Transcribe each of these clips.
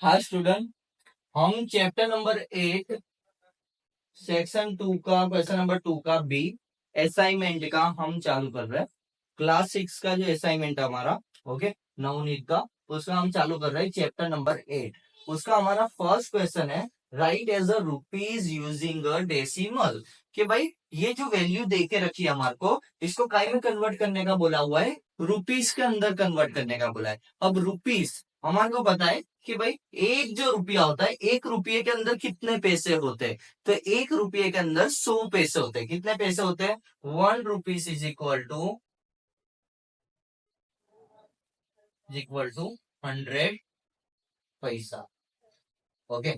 हाँ स्टूडेंट, हम chapter number 8 section 2 का क्वेश्चन नंबर 2 का बी असाइनमेंट का हम चालू कर रहे हैं। क्लास 6 का जो असाइनमेंट है हमारा, ओके, नवनीत का, उसका हम चालू कर रहे हैं चैप्टर नंबर 8। उसका हमारा फर्स्ट क्वेश्चन है, write as a rupees using a decimal. कि भाई ये जो वैल्यू दे के रखी है हमारे को, इसको काय में कन्वर्ट करने का बोला हुआ है, रुपीस के अंदर कन्वर्ट करने का बोला है। अब रुपीस हमारे को पता है कि भाई एक जो रुपया होता है, एक रुपये के अंदर कितने पैसे होते हैं। तो एक रुपये के अंदर 100 पैसे होते हैं। कितने पैसे होते हैं? 1 रुपीज इज इक्वल टू 100 पैसा। ओके,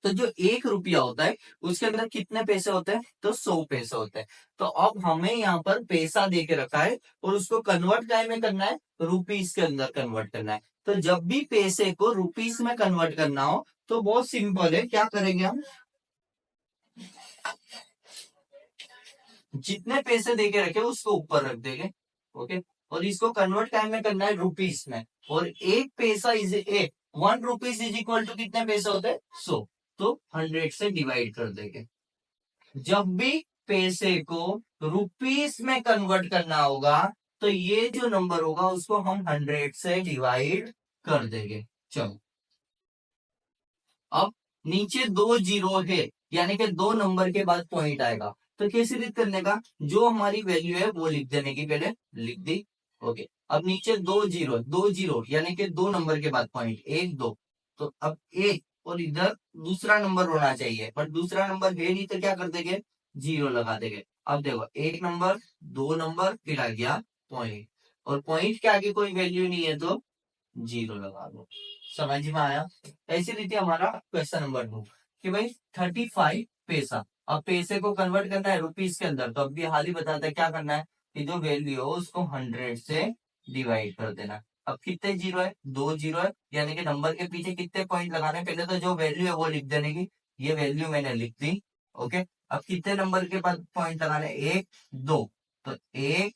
तो जो एक रुपया होता है उसके अंदर कितने पैसे होते हैं? तो 100 पैसे होते हैं। तो अब हमें यहाँ पर पैसा दे के रखा है और उसको कन्वर्ट काय में करना है? रुपीस के अंदर कन्वर्ट करना है। तो जब भी पैसे को रुपीस में कन्वर्ट करना हो तो बहुत सिंपल है, क्या करेंगे हम, जितने पैसे दे के रखे उसको ऊपर रख देंगे। ओके, और इसको कन्वर्ट टाइम में करना है रुपीस में। और एक पैसा is a 1 rupees is equal to कितने पैसे होते हैं? 100। तो 100 से डिवाइड कर देंगे। जब भी पैसे को रुपीस में कन्वर्ट करना होगा तो ये जो नंबर होगा उसको हम 100 से डिवाइड कर देंगे। चलो, अब नीचे 2 जीरो है, यानी कि 2 नंबर के बाद पॉइंट आएगा। तो कैसे रीड करने का? जो हमारी वैल्यू है वो लिख देने की, पहले लिख दी। ओके, अब नीचे 2 जीरो यानी कि 2 नंबर के बाद पॉइंट, 1 2। तो अब एक और इधर दूसरा नंबर होना चाहिए, पर दूसरा नंबर है नहीं तो क्या कर देंगे? जीरो लगा देंगे। अब देखो, 1 नंबर, 2 नंबर, फिर आ गया पॉइंट, और पॉइंट के आगे कोई वैल्यू नहीं है तो जीरो लगा दो। समझ में आया? ऐसी रीति हमारा क्वेश्चन नंबर 2 कि भाई 35 पैसा। अब पैसे को कन्वर्ट करना है रुपीस के अंदर, तो अब भी हाल ही बताता है क्या करना है कि जो वैल्यू हो उसको 100 से डिवाइड कर देना। अब कितने जीरो है? 2 जीरो है, यानी कि नंबर के पीछे कितने पॉइंट लगाने, पहले तो जो वैल्यू है वो लिख देने की। ये वैल्यू मैंने लिख दी। ओके, अब कितने नंबर के बाद पॉइंट लगाने? 1 2। तो 1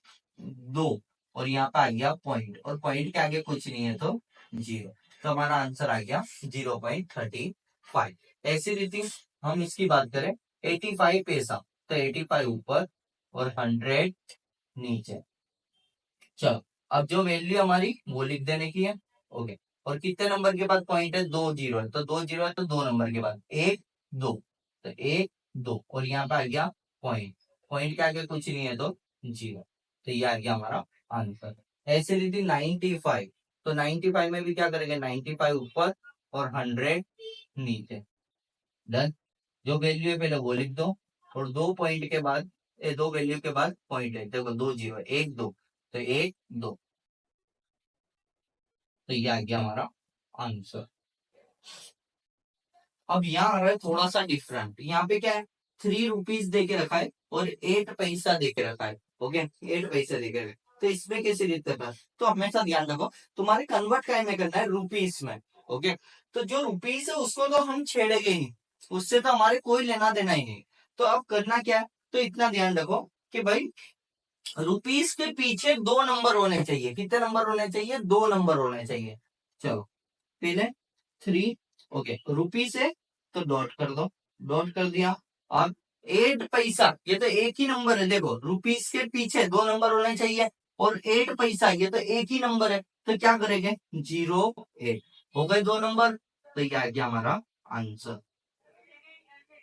2, और यहाँ पे आ गया पॉइंट, और पॉइंट के आगे कुछ नहीं है तो जीरो। तो हमारा आंसर आ गया 0.35। ऐसी रीति हम इसकी बात करें 85 पैसा, तो 85 ऊपर और 100 नीचे। चलो, अब जो वैल्यू हमारी वो लिख देने की है। ओके, और कितने नंबर के बाद पॉइंट है? 2 जीरो है, तो 2 जीरो है तो 2 नंबर के बाद 1 2। तो 1 2, और यहाँ पे आ गया पॉइंट, पॉइंट के आगे कुछ नहीं है तो जीरो। तो ये आ गया हमारा आंसर। ऐसे रीति 95, तो 95 में भी क्या करेंगे? 95 ऊपर और 100 नीचे। डन। जो वैल्यू है पहले वो लिख दो, और 2 पॉइंट के बाद, 2 वैल्यू के बाद पॉइंट है, देखो 2 जीरो, 1 2, तो 1 2। तो ये आ गया हमारा आंसर। अब यहाँ आ रहा है थोड़ा सा डिफरेंट। यहाँ पे क्या है? 3 रुपीज दे के रखा है और 8 पैसा दे के रखा है। ओके, 8 पैसा दे के रखा है। तो इसमें कैसे रीड करना है? तो हमेशा ध्यान रखो, तुम्हारे कन्वर्ट काय में करना है? रुपीस में। ओके, तो जो रुपीस है उसको तो हम छेड़ेंगे ही नहीं, उससे तो हमारे कोई लेना देना ही नहीं। तो अब करना क्या है? तो इतना ध्यान रखो कि भाई रुपीस के पीछे 2 नंबर होने चाहिए। कितने नंबर होने चाहिए? 2 नंबर होने चाहिए। चलो, पहले 3। ओके, रुपीस है तो डॉट कर दो, डॉट कर दिया। अब 8 पैसा, ये तो एक ही नंबर है, देखो रुपीस के पीछे 2 नंबर होने चाहिए, और 8 पैसा ये तो एक ही नंबर है, तो क्या करेंगे? 0 8 हो गए 2 नंबर। तो ये आ गया हमारा आंसर।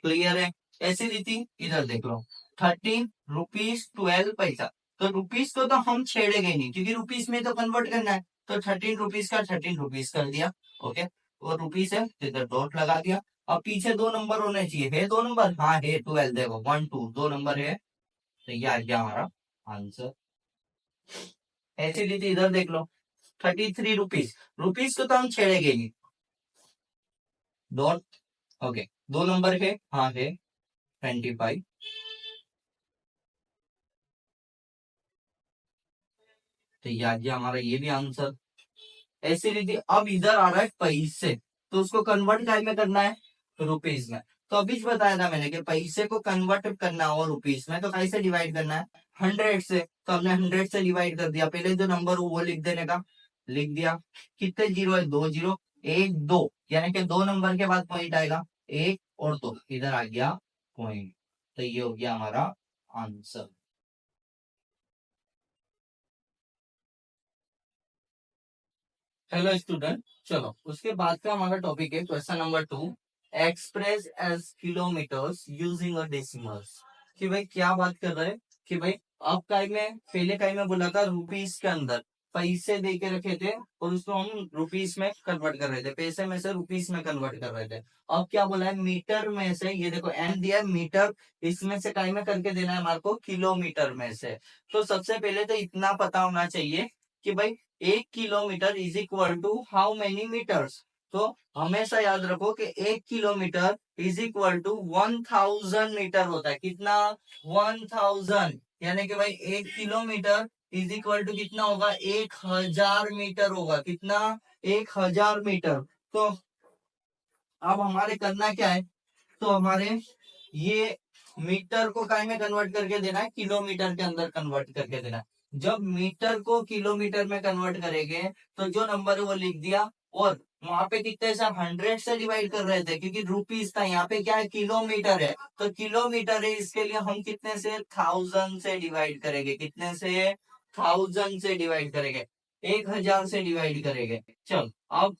क्लियर है? ऐसी रीति इधर देख लो, 13 रुपीज 12 पैसा। तो रुपीस को तो हम छेड़ेंगे नहीं, क्योंकि रुपीस में तो कन्वर्ट करना है। तो 13 रुपीज का 13 रुपीज कर दिया। ओके, और रुपीस है तो इधर डॉट लगा दिया। अब पीछे 2 नंबर होने चाहिए, है 2 नंबर? हाँ है, 12, देखो 1 2, 2 नंबर है। तो ये आ गया हमारा आंसर। ऐसी रीति इधर देख लो, 33 रुपीज, रुपीस को तो हम छेड़ेंगे नहीं, डॉट। ओके, 2 नंबर है, हाँ है, 25। तो ये आ गया हमारा ये भी आंसर। ऐसी रीति अब इधर आ रहा है पैसे, तो उसको कन्वर्ट काय में करना है? रुपीज में। तो अभी बताया था मैंने कि पैसे को कन्वर्ट करना हो रुपीज में तो कैसे डिवाइड करना है? 100 से। तो हमने 100 से डिवाइड कर दिया, पहले जो नंबर हो वो लिख देने का। लिख दिया। कितने जीरो है? दो जीरो, एक दो, यानी कि दो नंबर के बाद पॉइंट आएगा, एक और दो, इधर आ गया पॉइंट। तो ये हो गया हमारा आंसर। हेलो स्टूडेंट, चलो उसके बाद का हमारा टॉपिक है question number 2, express as kilometres using a decimals. कि भाई क्या बात कर रहे हैं कि भाई अब काय में पहले काय में बोला था रुपीस के अंदर पैसे दे के रखे थे और उसको हम रुपीस में कन्वर्ट कर रहे थे, पैसे में से रुपीस में कन्वर्ट कर रहे थे। अब क्या बोला है, मीटर में से, ये देखो एन दिया है मीटर, इसमें से काय में करके देना है हमारे को किलोमीटर में से। तो सबसे पहले तो इतना पता होना चाहिए कि भाई 1 kilometre is equal to how many metres. तो हमेशा याद रखो कि 1 kilometre is equal to 1000 metre होता है। कितना? 1000, यानी कि भाई 1 किलोमीटर इज इक्वल टू कितना होगा? 1000 मीटर होगा। कितना? 1000 मीटर। तो अब हमारे करना क्या है, तो हमारे ये मीटर को काय में कन्वर्ट करके देना है, किलोमीटर के अंदर कन्वर्ट करके देना है। जब मीटर को किलोमीटर में कन्वर्ट करेंगे तो जो नंबर है वो लिख दिया, और वहां पे कितने से 100 से डिवाइड कर रहे थे क्योंकि रुपीस था, यहाँ पे क्या है, किलोमीटर है। तो किलोमीटर है, इसके लिए हम कितने से? 1000 से डिवाइड करेंगे। कितने से? 1000 से डिवाइड करेंगे, 1000 से डिवाइड करेंगे। चल अब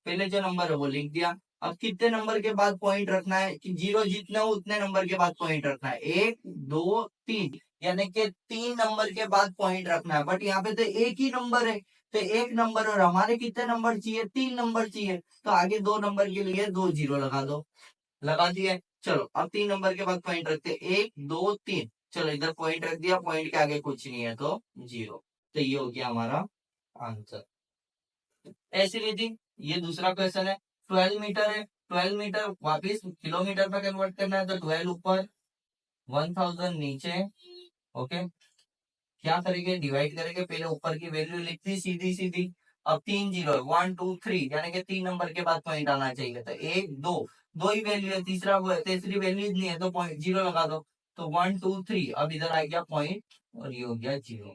पहले जो नंबर है वो लिख दिया। अब कितने नंबर के बाद पॉइंट रखना है, कि जीरो जितने हो उतने नंबर के बाद पॉइंट रखना है, एक दो तीन, यानी कि 3 नंबर के बाद पॉइंट रखना है। बट यहाँ पे तो एक ही नंबर है, तो एक नंबर, और हमारे कितने नंबर चाहिए? 3 नंबर चाहिए। तो आगे 2 नंबर के लिए 2 जीरो लगा दो। लगा दिए। चलो अब 3 नंबर के बाद पॉइंट रखते हैं, एक दो तीन। चलो इधर पॉइंट रख दिया, पॉइंट के आगे कुछ नहीं है तो जीरो। तो ये हो गया हमारा आंसर। ऐसी रीति ये दूसरा क्वेश्चन है, 12 मीटर है, 12 मीटर वापिस किलोमीटर में कन्वर्ट करना है, तो 12 ऊपर 1000 नीचे। ओके, क्या करेंगे? डिवाइड करेंगे, पहले ऊपर की वैल्यू लिख दी सीधी सीधी। अब 3 जीरो है, 1 2 3, यानी कि 3 नंबर के बाद पॉइंट आना चाहिए। तो एक दो, दो ही वैल्यू है, तीसरी वैल्यू नहीं है तो पॉइंट जीरो लगा दो। तो 1 2 3, अब इधर आ गया पॉइंट और ये हो गया जीरो।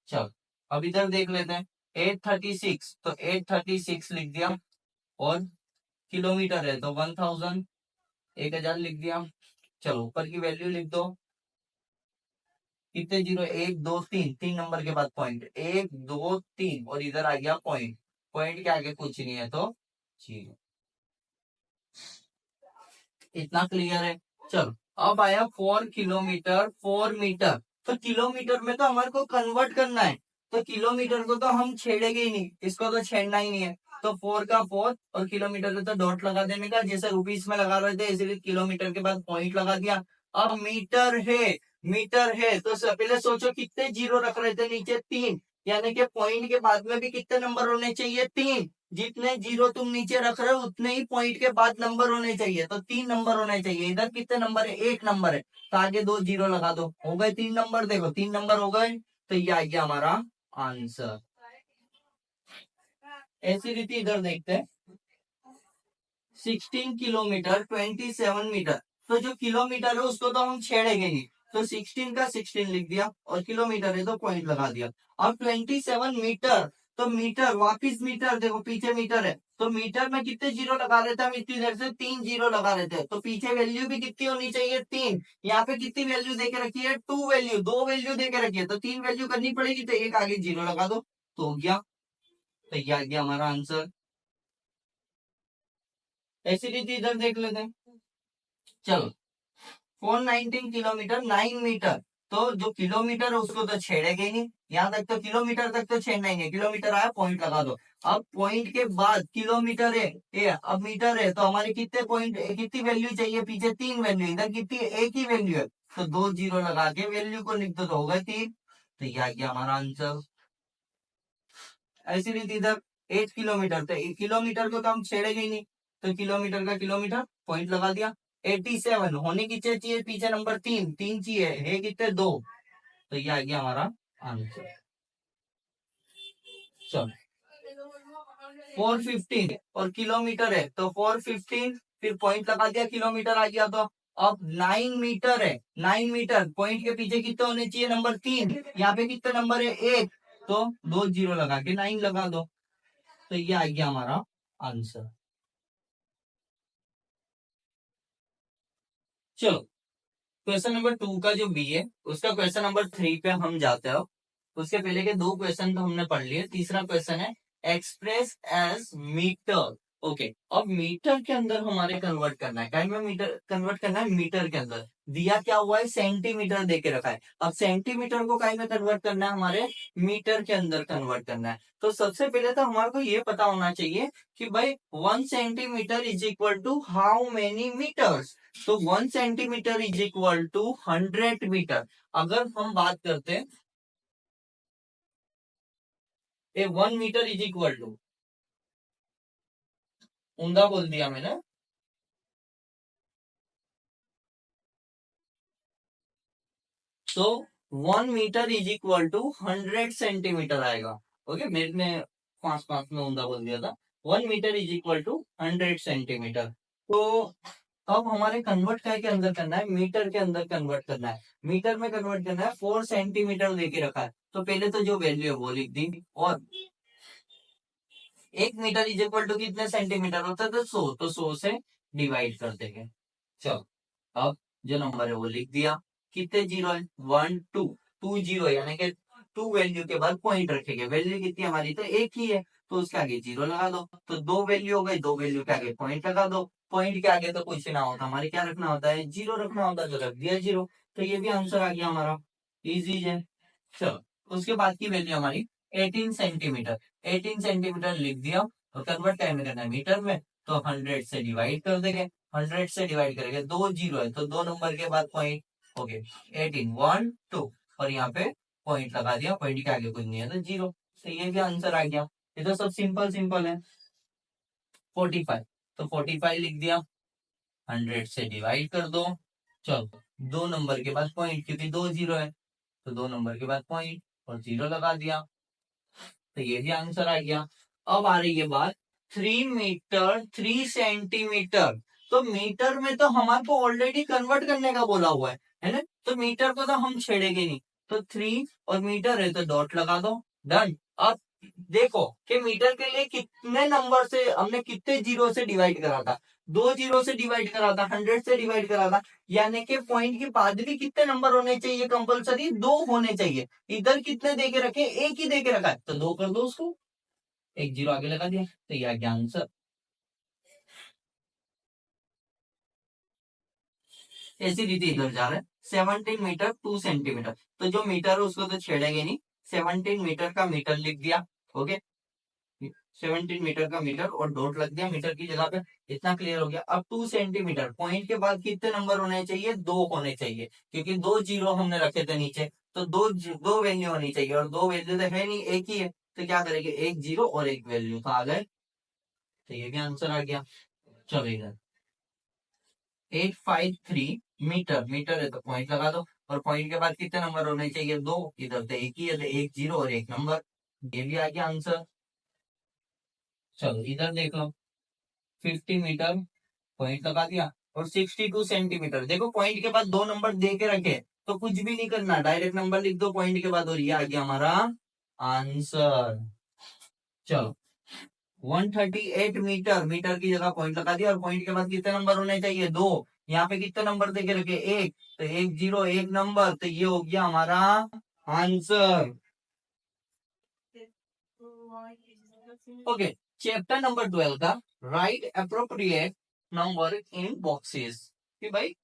चल अब इधर देख लेते हैं, 836, तो 836 लिख दिया, और किलोमीटर है तो 1000, 1000 लिख दिया। चलो ऊपर की वैल्यू लिख दो, कितने जीरो? एक दो तीन, 3 नंबर के बाद पॉइंट, एक दो तीन, और इधर आ गया पॉइंट, पॉइंट के आगे कुछ नहीं है तो जीरो। इतना क्लियर है। चलो अब आया 4 किलोमीटर 4 मीटर। तो किलोमीटर में तो हमारे को कन्वर्ट करना है, तो किलोमीटर को तो हम छेड़ेंगे ही नहीं, इसको तो छेड़ना ही नहीं है। तो 4 का 4 और किलोमीटर का तो डॉट लगा देने का, जैसे रुपीस में लगा रहे थे इसलिए किलोमीटर के बाद पॉइंट लगा दिया। अब मीटर है, मीटर है तो पहले सोचो कितने जीरो रख रहे थे नीचे? 3, यानी कि पॉइंट के बाद में भी कितने नंबर होने चाहिए? 3। जितने जीरो तुम नीचे रख रहे हो उतने ही पॉइंट के बाद नंबर होने चाहिए, तो 3 नंबर होने चाहिए। इधर कितने नंबर है? एक नंबर है, तो आगे 2 जीरो लगा दो, हो गए 3 नंबर। देखो 3 नंबर हो गए, तो ये आ गया हमारा आंसर। ऐसी रीति इधर देखते हैं, 16 किलोमीटर 27 मीटर। तो जो किलोमीटर है उसको तो हम छेड़ेंगे नहीं, तो 16 का 16 लिख दिया, और किलोमीटर है तो पॉइंट लगा दिया। अब 27 मीटर, तो मीटर वापिस मीटर, देखो पीछे मीटर है, तो मीटर में कितने जीरो लगा रहे थे हम इतनी देर से? 3 जीरो लगा रहे थे, तो पीछे वैल्यू भी कितनी होनी चाहिए? 3। यहाँ पे कितनी वैल्यू देके रखी है? 2 वैल्यू, 2 वैल्यू देके रखी है, तो 3 वैल्यू करनी पड़ेगी, तो एक आगे जीरो लगा दो, तो हो गया। तो ये आ गया हमारा आंसर। ऐसी रीति इधर देख लेते हैं। चलो 419 किलोमीटर 9 मीटर। तो जो किलोमीटर है उसको तो छेड़ेगे ही नहीं, यहाँ तक तो किलोमीटर तक तो छेड़ना ही नहीं, किलोमीटर आया पॉइंट लगा दो। अब पॉइंट के बाद किलोमीटर है, ये अब मीटर है, तो हमारे कितने पॉइंट, कितनी वैल्यू चाहिए? पीछे 3 वैल्यू, इधर कितनी? एक ही वैल्यू है, तो 2 जीरो लगा के वैल्यू को लिख दो, तो होगा 3। तो ये आ गया हमारा आंसर। ऐसी रीति इधर 8 किलोमीटर, तो 1 किलोमीटर को तो हम छेड़ेंगे ही नहीं, तो किलोमीटर का किलोमीटर पॉइंट लगा दिया। 87 होने की चाहिए पीछे नंबर 3, 3 चाहिए, है कितने? 2। तो ये आ गया हमारा आंसर। चलो 415 और किलोमीटर है तो 415, फिर पॉइंट लगा दिया, किलोमीटर आ गया। तो अब 9 मीटर है, 9 मीटर, पॉइंट के पीछे कितने होने चाहिए? नंबर 3, यहाँ पे कितने नंबर है? एक, तो 2 जीरो लगा के 9 लगा दो, तो ये आ गया हमारा आंसर। चलो क्वेश्चन नंबर 2 का जो बी है उसका क्वेश्चन नंबर 3 पे हम जाते हैं। उसके पहले के 2 क्वेश्चन तो हमने पढ़ लिए। तीसरा क्वेश्चन है एक्सप्रेस एज मीटर। ओके, अब मीटर के अंदर हमारे कन्वर्ट करना है। कहीं में मीटर कन्वर्ट करना है, मीटर के अंदर दिया क्या हुआ है, सेंटीमीटर दे के रखा है। अब सेंटीमीटर को कहीं में कन्वर्ट करना है, हमारे मीटर के अंदर कन्वर्ट करना है। तो सबसे पहले तो हमारे को ये पता होना चाहिए कि भाई 1 centimetre is equal to how many metres. तो 1 centimetre is equal to 100 metre. अगर हम बात करते हैं 1 मीटर इज इक्वल टू, ऊंधा बोल दिया मैंने, तो 1 metre is equal to 100 centimetre आएगा। ओके, मैंने पांच पांच में ऊंधा बोल दिया था। 1 metre is equal to 100 centimetre. तो अब हमारे कन्वर्ट काय के अंदर करना है, मीटर के अंदर कन्वर्ट करना है। मीटर में कन्वर्ट करना है, 4 सेंटीमीटर लेके रखा है। तो पहले तो जो वैल्यू है वो लिख दी, और 1 मीटर इज इक्वल टू कितने सेंटीमीटर होता है, तो 100, तो 100 से डिवाइड कर देंगे। चलो अब जो नंबर है वो लिख दिया। कितने जीरो है, 1 2, 2 जीरो, यानी कि 2 वैल्यू के बाद पॉइंट रखेंगे। वैल्यू कितनी हमारी, तो एक ही है, तो उसके आगे जीरो लगा दो। तो 2 वैल्यू हो गई, 2 वैल्यू के आगे पॉइंट लगा दो। पॉइंट के आगे तो कुछ ना होता, हमारे क्या रखना होता है, जीरो रखना होता है, तो रख दिया जीरो। तो ये भी आंसर आ गया हमारा, इजी है। चलो उसके बाद की वैल्यू हमारी 18 सेंटीमीटर। 18 सेंटीमीटर लिख दिया, और कन्वर्ट टाइम करना है मीटर में, तो 100 से डिवाइड कर देंगे। 100 से डिवाइड करेंगे, 2 जीरो है तो 2 नंबर के बाद पॉइंट, ओके 18 1 2, और यहाँ पे पॉइंट लगा दिया, पॉइंट के आगे कुछ नहीं है तो जीरो। तो ये भी आंसर आ गया। ये तो सब सिंपल सिंपल है। 45, तो 45 लिख दिया, 100 से डिवाइड कर दो। चलो 2 नंबर के बाद पॉइंट, क्योंकि 2 जीरो है, तो 2 नंबर के बाद पॉइंट और जीरो लगा दिया, तो ये भी आंसर आ गया। अब आ रही है बात 3 मीटर 3 सेंटीमीटर। तो मीटर में तो हमारे को ऑलरेडी कन्वर्ट करने का बोला हुआ है ना, तो मीटर को तो हम छेड़ेंगे नहीं। तो 3 और मीटर है तो डॉट लगा दो, डन। अब देखो कि मीटर के लिए कितने नंबर से हमने, कितने जीरो से डिवाइड करा था, 2 जीरो से डिवाइड करा था, 100 से डिवाइड करा था, यानी कि पॉइंट के बाद भी कितने नंबर होने चाहिए, कंपलसरी 2 होने चाहिए। इधर कितने देके रखे, एक ही देके रखा है, तो 2 कर दो उसको, एक जीरो आगे लगा दिया, तो यह आ गया आंसर। ऐसी रीति इधर जा रहा है। 17 मीटर 2 सेंटीमीटर, तो जो मीटर है उसको तो छेड़ेंगे नहीं। 17 मीटर का मीटर लिख दिया, ओके, 17 मीटर का मीटर और डॉट लग दिया मीटर की जगह पे। इतना क्लियर हो गया। अब 2 सेंटीमीटर, पॉइंट के बाद कितने नंबर होने चाहिए, 2 होने चाहिए, क्योंकि 2 जीरो हमने रखे थे नीचे, तो दो वैल्यू होनी चाहिए, और 2 वैल्यू तो है नहीं, एक ही है, तो क्या करेंगे, एक जीरो और एक वैल्यू, तो आ गए, तो ये भी आंसर आ गया। चलो इधर 853 मीटर, मीटर है तो पॉइंट लगा दो, और पॉइंट के बाद कितने नंबर होने चाहिए, 2, इधर तो एक ही है, तो एक जीरो और एक नंबर, ये भी आ गया आंसर। चलो इधर देख लो, 50 मीटर, पॉइंट लगा दिया, और 62 सेंटीमीटर, देखो पॉइंट के बाद 2 नंबर दे के रखे, तो कुछ भी नहीं करना, डायरेक्ट नंबर लिख दो पॉइंट के बाद, और ये आ गया हमारा आंसर। चलो 138 मीटर, मीटर की जगह पॉइंट लगा दिया, और पॉइंट के बाद कितने नंबर होने चाहिए, 2, यहाँ पे कितने नंबर देके रखे, एक, तो एक जीरो एक नंबर, तो ये हो गया हमारा आंसर। ओके, चैप्टर नंबर 12 का right appropriate number in boxes, कि भाई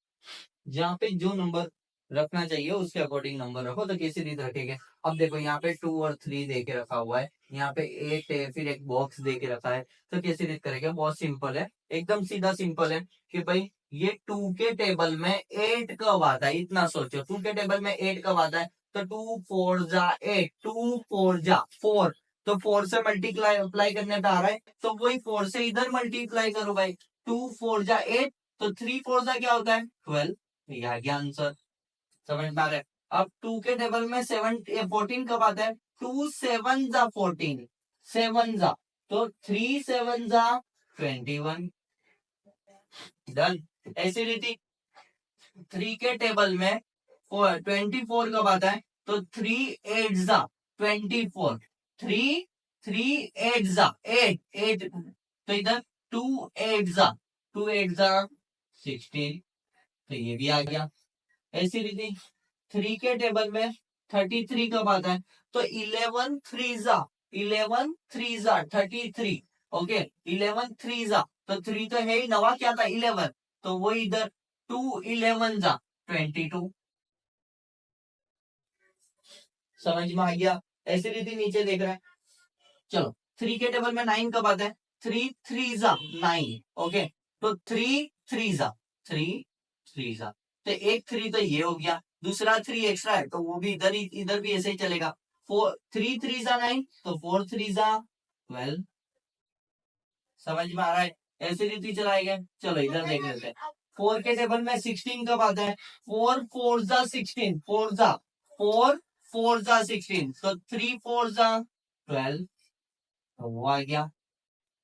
जहाँ पे जो नंबर रखना चाहिए उसके अकॉर्डिंग नंबर रखो, तो कैसी रीत रखेंगे। अब देखो यहाँ पे 2 और 3 दे के रखा हुआ है, यहाँ पे 8 है, फिर एक बॉक्स दे के रखा है, तो कैसी रीत करेंगे, बहुत सिंपल है, एकदम सीधा सिंपल है, कि भाई ये 2 के टेबल में 8 कब आता है, इतना सोचो, 2 के टेबल में 8 कब आता है, तो 2 4 जा 8, 2 4 जा 4, तो 4 से मल्टीप्लाई अप्लाई करने पे आ रहा है, तो वही 4 से इधर मल्टीप्लाई करो भाई, 2 4 जा 8, तो 3 4 जा क्या होता है 12, ये आ गया आंसर। समझ में आ रहा है। अब 2 के टेबल में 14 कब आता है, 2 7 जा 14, 7 जा, तो 3 7 जा 21, डन। ऐसी रीति 3 के टेबल में 24 कब आता है, तो 3 8 जा 24, 3 3 8 जा 8 8, तो इधर 2 8 जा 2 8 जा 16, तो ये भी आ गया। ऐसी रीति 3 के टेबल में 33 कब आता है, तो 11 3 जा 11 3 जा 33, ओके 11 3 जा, तो 3 तो है ही, नवा क्या था 11, तो वो इधर 2 11 जा 22, समझ में आ गया। ऐसी रीति नीचे देख रहे हैं, चलो 3 के टेबल में 9 कब आता है, 3 3 जा 9, ओके, तो 3 3 जा 3 3 जा, तो एक 3 तो ये हो गया, दूसरा 3 एक्स्ट्रा है, तो वो भी इधर भी ऐसे ही चलेगा। 4 3 3 जा 9, तो 4 3 जा 12, समझ में आ रहा है। ऐसी रीति चलाएंगे, चलो इधर देख लेते हैं। 4 के टेबल में 16 कब आता है, 4 4 जा 16, 4 जा 4 4 जा 16, तो 3 4 जा 12, तो वो आ गया।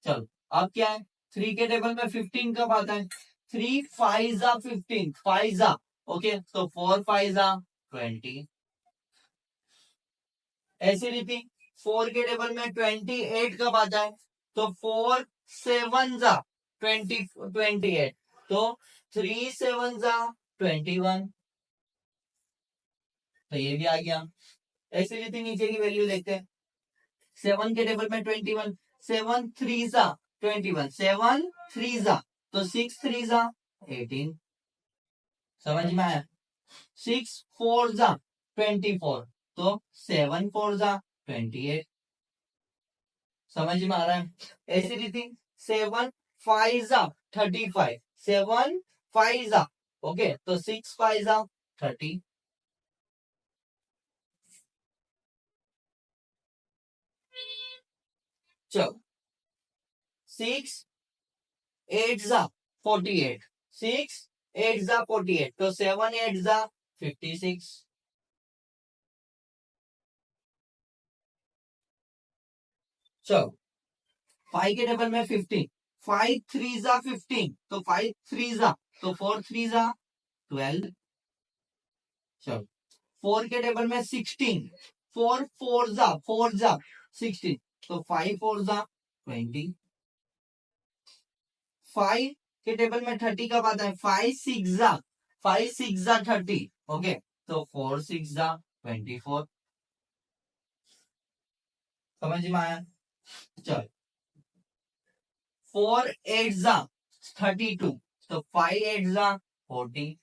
चलो अब क्या है, 3 के टेबल में 15 कब आता है, 3 5 जा 15, 5 जा, ओके, तो 4 5 जा 20। ऐसी रीति 4 के टेबल में 28 कब आता है, तो 4 7 जा 28, तो 3 7 जा 21, तो ये भी आ गया। ऐसी रीति नीचे की वैल्यू देखते हैं। 7 के टेबल में 21, 7 3 जा 21, 7 3 जा, तो 6 3 जा 18, समझ में आया। 6 4 जा 24, तो 7 4 जा 28, समझ में आ रहा है। ऐसी रीति 7 5 जा 35, 7 5 जा, ओके, तो 6 5 जा 30, चलो 6 8 जा 48, 6 8 जा 48, तो 7 8 जा 56, चलो 5 के टेबल में 15, 5 3 जा 15, तो 5 3 जा, तो 4 3 जा 12, चलो 4 के टेबल में 16, 4 4 जा 16, तो 5 4 जा 20, 5 के टेबल में 30 कब आता है, 5 6 जा 30, ओके, तो 4 6 जा 24, समझ में आया। चल 4 8 जा 32, तो 5 8 जा 40,